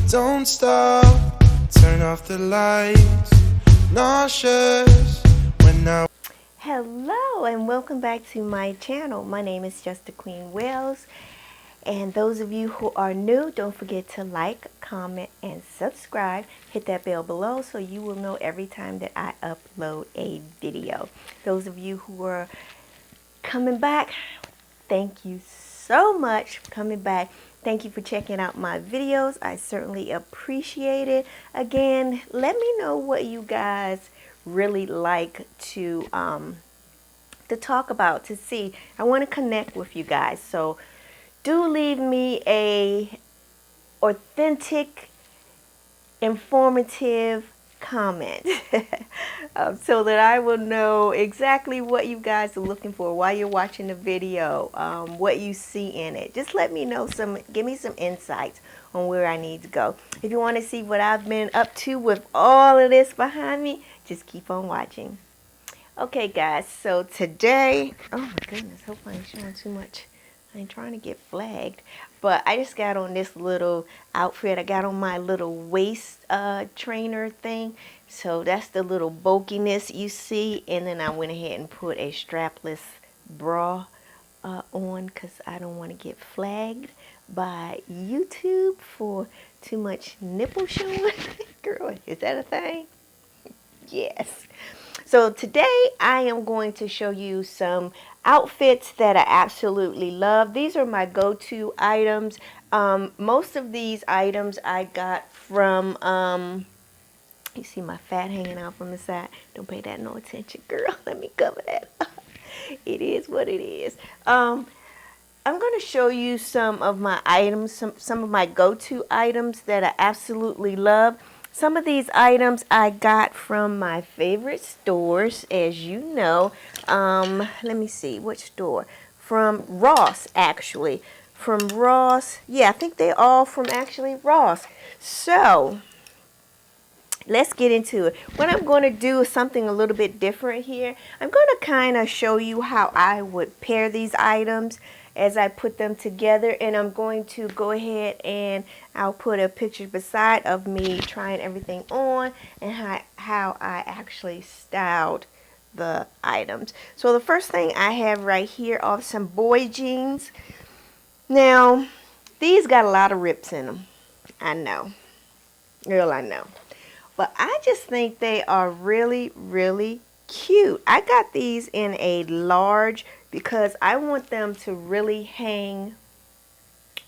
Don't stop, turn off the lights. Nauseous when I... Hello and welcome back to my channel. My name is Just the Queen Wells, and those of you who are new, don't forget to like, comment, and subscribe. Hit that bell below so you will know every time that I upload a video. Those of you who are coming back, thank you so much for coming back. Thank you for checking out my videos. I certainly appreciate it. Again, let me know what you guys really like to talk about, to see. I want to connect with you guys, so do leave me a authentic, informative comment so that I will know exactly what you guys are looking for while you're watching the video, what you see in it. Just let me know give me some insights on where I need to go. If you want to see what I've been up to with all of this behind me, just keep on watching. Okay guys, so today, oh my goodness, hope I ain't showing too much. I ain't trying to get flagged, but I just got on this little outfit. I got on my little waist trainer thing, so that's the little bulkiness you see, and then I went ahead and put a strapless bra on because I don't want to get flagged by YouTube for too much nipple showing. Girl, is that a thing? Yes. So today I am going to show you some outfits that I absolutely love. These are my go-to items. Most of these items I got from, you see my fat hanging out from the side. Don't pay that no attention, girl. Let me cover that up. It is what it is. I'm going to show you some of my items, some of my go-to items that I absolutely love. Some of these items I got from my favorite stores, as you know. Let me see, which store? From Ross, actually. From Ross. Yeah, I think they're all from actually Ross. So, let's get into it. What I'm going to do is something a little bit different here. I'm going to kind of show you how I would pair these items as I put them together, and I'm going to go ahead and I'll put a picture beside of me trying everything on and how I actually styled the items. So the first thing I have right here are some boy jeans. Now these got a lot of rips in them. I know, girl, I know, but I just think they are really, really cute. I got these in a large because I want them to really hang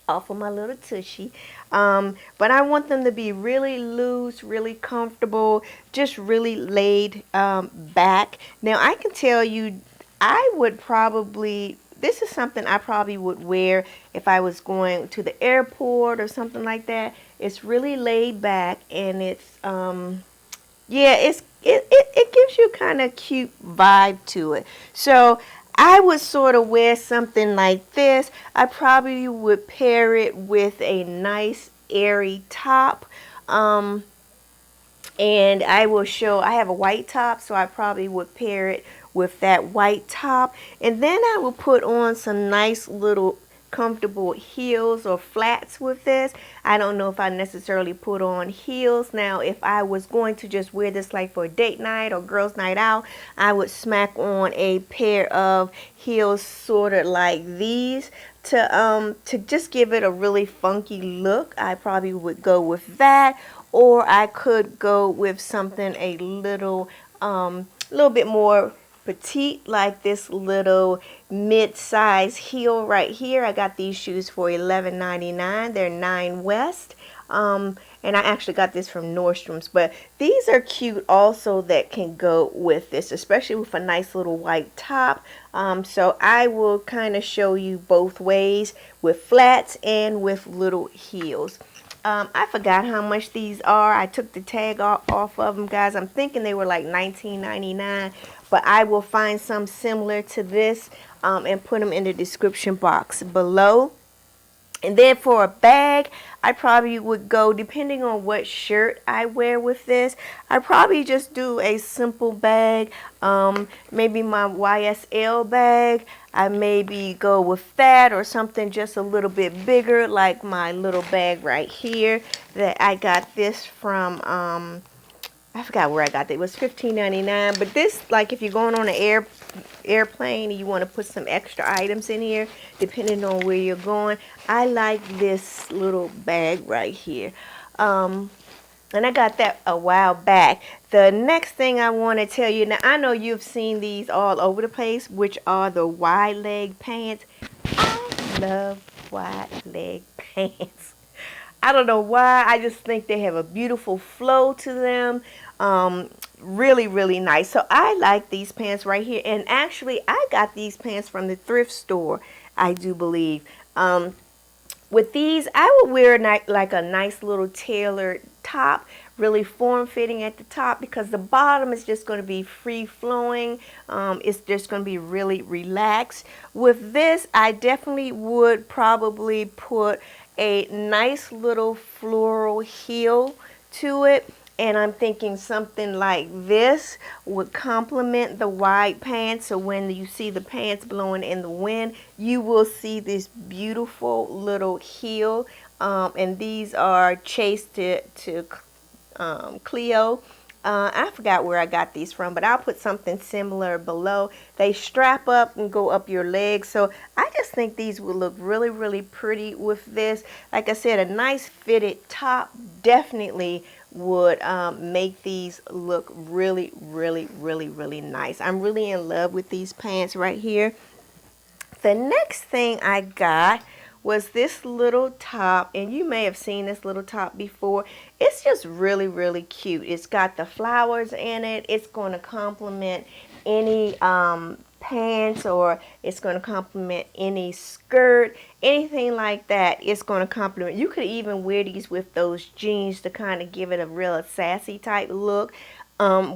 off of my little tushy. But I want them to be really loose, really comfortable, just really laid back. Now I can tell you, I would probably, this is something I probably would wear if I was going to the airport or something like that. It's really laid back, and it's yeah, it gives you kind of cute vibe to it. So I would sort of wear something like this. I probably would pair it with a nice airy top. And I will show, I have a white top, so I probably would pair it with that white top. And then I will put on some nice little comfortable heels or flats with this. I don't know if I necessarily put on heels. Now if I was going to just wear this like for a date night or girls night out, I would smack on a pair of heels sort of like these to just give it a really funky look. I probably would go with that, or I could go with something a little bit more petite, like this little mid-size heel right here. I got these shoes for $11.99. They're 9 West. And I actually got this from Nordstrom's, but these are cute also that can go with this, especially with a nice little white top. So I will kind of show you both ways, with flats and with little heels. I forgot how much these are. I took the tag off of them, guys. I'm thinking they were like $19.99, but I will find some similar to this and put them in the description box below. And then for a bag, I probably would go, depending on what shirt I wear with this, I probably just do a simple bag, maybe my YSL bag. I maybe go with that or something just a little bit bigger, like my little bag right here that I got this from I forgot where I got it. It was $15.99. But this, like if you're going on an airplane and you want to put some extra items in here, depending on where you're going, I like this little bag right here. And I got that a while back. The next thing I want to tell you, now I know you've seen these all over the place, which are the wide leg pants. I love wide leg pants. I don't know why. I just think they have a beautiful flow to them. Really, really nice. So I like these pants right here. And actually, I got these pants from the thrift store, I do believe. With these, I would wear like a nice little tailored top, really form-fitting at the top, because the bottom is just going to be free-flowing. It's just going to be really relaxed. With this, I definitely would probably put a nice little floral heel to it. And I'm thinking something like this would complement the wide pants. So when you see the pants blowing in the wind, you will see this beautiful little heel. And these are chased to Cleo. I forgot where I got these from, but I'll put something similar below. They strap up and go up your legs. So I just think these would look really, really pretty with this. Like I said, a nice fitted top definitely would make these look really, really, really, really nice. I'm really in love with these pants right here. The next thing I got was this little top, and you may have seen this little top before. It's just really, really cute. It's got the flowers in it. It's going to complement any pants, or it's going to complement any skirt, anything like that. It's going to complement. You could even wear these with those jeans to kind of give it a real sassy type look,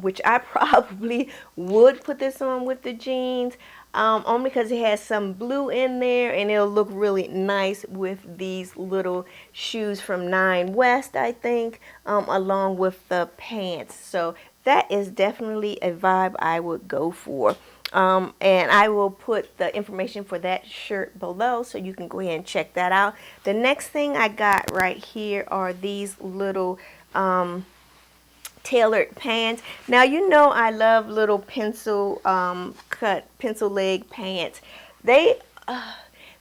which I probably would put this on with the jeans. Only because it has some blue in there, and it'll look really nice with these little shoes from 9 West, I think, along with the pants. So that is definitely a vibe I would go for. And I will put the information for that shirt below, so you can go ahead and check that out. The next thing I got right here are these little tailored pants. Now, you know I love little pencil cut pencil leg pants. They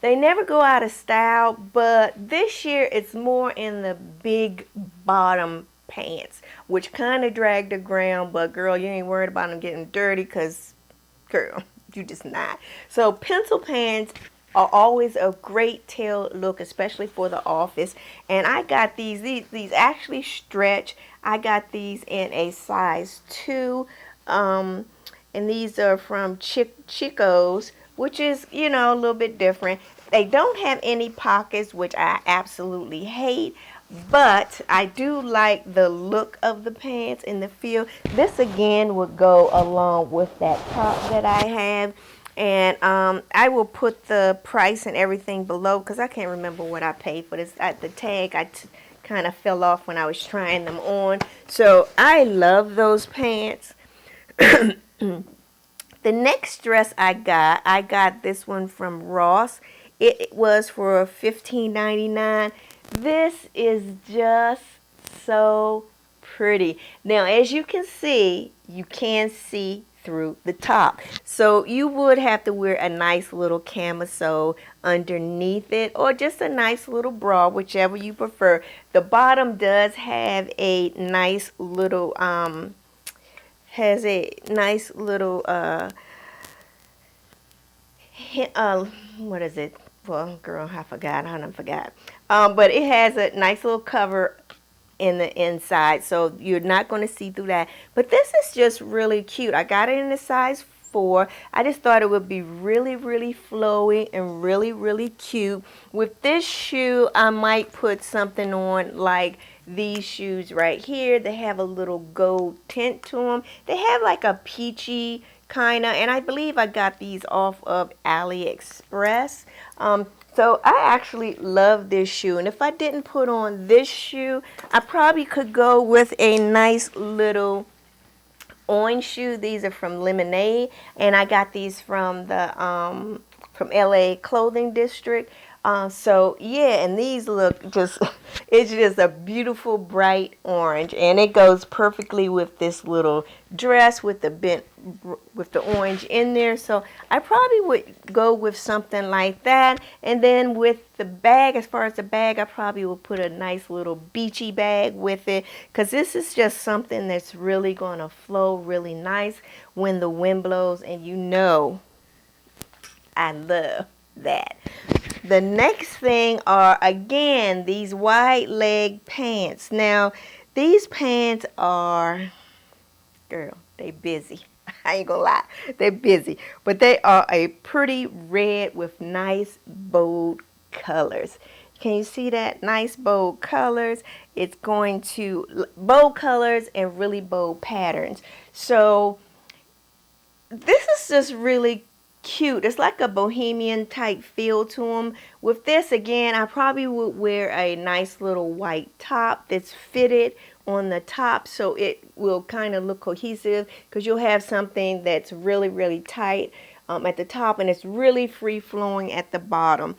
never go out of style, but this year it's more in the big bottom pants, which kind of drag the ground, but girl, you ain't worried about them getting dirty, because girl, you just not. So pencil pants are always a great tail look, especially for the office. And I got these actually stretch. I got these in a size 2, and these are from Chico's, which is, you know, a little bit different. They don't have any pockets, which I absolutely hate, but I do like the look of the pants and the feel. This again would go along with that top that I have. And I will put the price and everything below, because I can't remember what I paid for this. At the tag, kind of fell off when I was trying them on. So I love those pants. The next dress I got this one from Ross. It was for $15.99. This is just so pretty. Now, as you can see through the top. So you would have to wear a nice little camisole underneath it, or just a nice little bra, whichever you prefer. The bottom does have a nice little what is it? Well, girl, I forgot. But it has a nice little cover in the inside, so you're not going to see through that. But this is just really cute. I got it in a size 4. I just thought it would be really, really flowy and really, really cute. With this shoe, I might put something on like these shoes right here. They have a little gold tint to them. They have like a peachy kind of, and I believe I got these off of AliExpress. So I actually love this shoe, and if I didn't put on this shoe, I probably could go with a nice little orange shoe. These are from Lemonade, and I got these from the from LA Clothing District. So yeah, and these look just, it's just a beautiful bright orange, and it goes perfectly with this little dress with the orange in there. So I probably would go with something like that. And then with the bag, as far as the bag, I probably will put a nice little beachy bag with it, because this is just something that's really going to flow really nice when the wind blows, and you know I love that. The next thing are, again, these wide leg pants. Now, these pants are, girl, they busy. I ain't gonna lie, they're busy. But they are a pretty red with nice bold colors. Can you see that? Nice bold colors. It's going to, bold colors and really bold patterns. So this is just really cute. It's like a bohemian type feel to them. With this, again, I probably would wear a nice little white top that's fitted on the top, so it will kind of look cohesive, because you'll have something that's really, really tight at the top, and it's really free flowing at the bottom.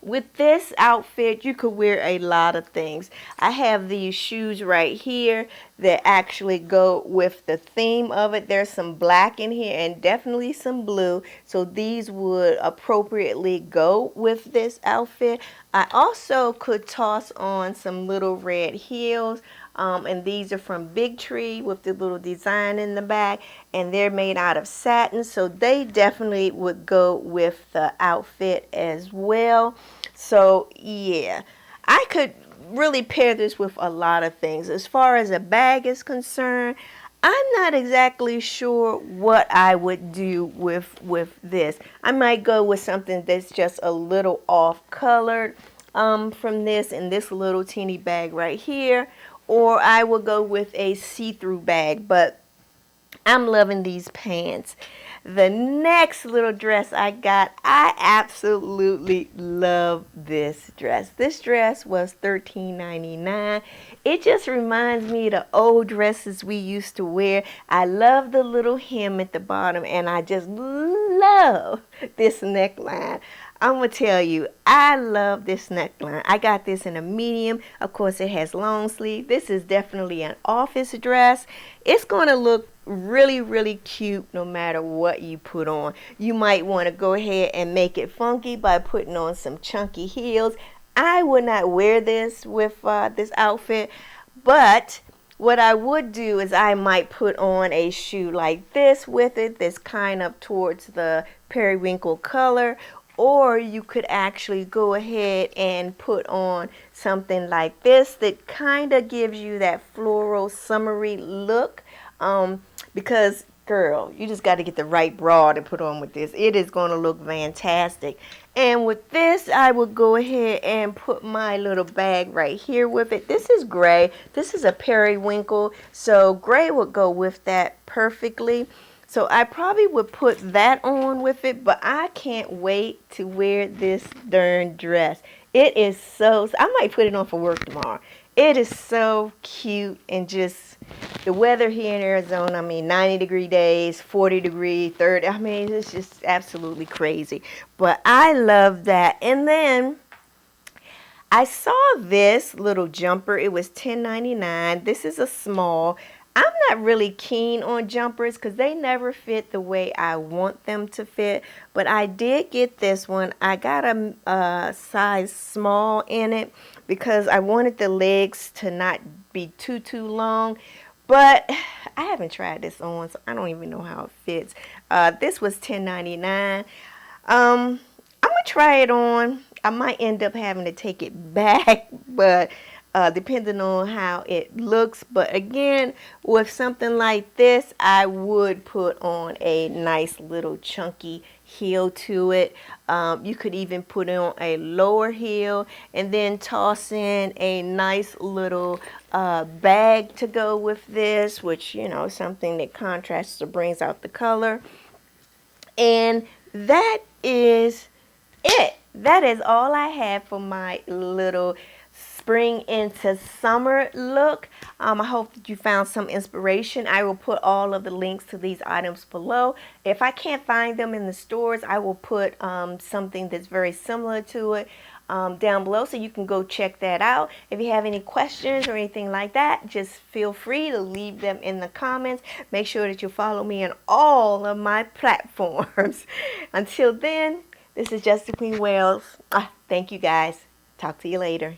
With this outfit, you could wear a lot of things. I have these shoes right here that actually go with the theme of it. There's some black in here and definitely some blue. So these would appropriately go with this outfit. I also could toss on some little red heels. And these are from Big Tree with the little design in the back, and they're made out of satin, so they definitely would go with the outfit as well. So yeah, I could really pair this with a lot of things. As far as a bag is concerned, I'm not exactly sure what I would do with this. I might go with something that's just a little off colored from this, and this little teeny bag right here. Or I will go with a see-through bag, but I'm loving these pants. The next little dress I got, I absolutely love this dress. This dress was $13.99. It just reminds me of the old dresses we used to wear. I love the little hem at the bottom, and I just love this neckline. I'm going to tell you, I love this neckline. I got this in a medium. Of course, it has long sleeve. This is definitely an office dress. It's going to look really, really cute no matter what you put on. You might want to go ahead and make it funky by putting on some chunky heels. I would not wear this with this outfit, but what I would do is I might put on a shoe like this with it that's kind of towards the periwinkle color. Or you could actually go ahead and put on something like this that kind of gives you that floral summery look. Because, girl, you just got to get the right bra to put on with this. It is going to look fantastic. And with this, I will go ahead and put my little bag right here with it. This is gray. This is a periwinkle. So gray would go with that perfectly. So I probably would put that on with it, but I can't wait to wear this darn dress. It is so, I might put it on for work tomorrow. It is so cute, and just the weather here in Arizona, I mean, 90-degree days, 40-degree, 30, I mean, it's just absolutely crazy. But I love that. And then I saw this little jumper. It was $10.99. This is a small. I'm not really keen on jumpers because they never fit the way I want them to fit. But I did get this one. I got a size small in it because I wanted the legs to not be too long. But I haven't tried this on, so I don't even know how it fits. This was $10.99. I'm going to try it on. I might end up having to take it back, but depending on how it looks. But again, with something like this, I would put on a nice little chunky heel to it. You could even put on a lower heel and then toss in a nice little bag to go with this, which, you know, something that contrasts or brings out the color. And that is it. That is all I have for my little spring into summer look. I hope that you found some inspiration. I will put all of the links to these items below. If I can't find them in the stores, I will put something that's very similar to it down below, so you can go check that out. If you have any questions or anything like that, just feel free to leave them in the comments. Make sure that you follow me on all of my platforms. Until then, this is Just the Queen Wales. Thank you guys. Talk to you later.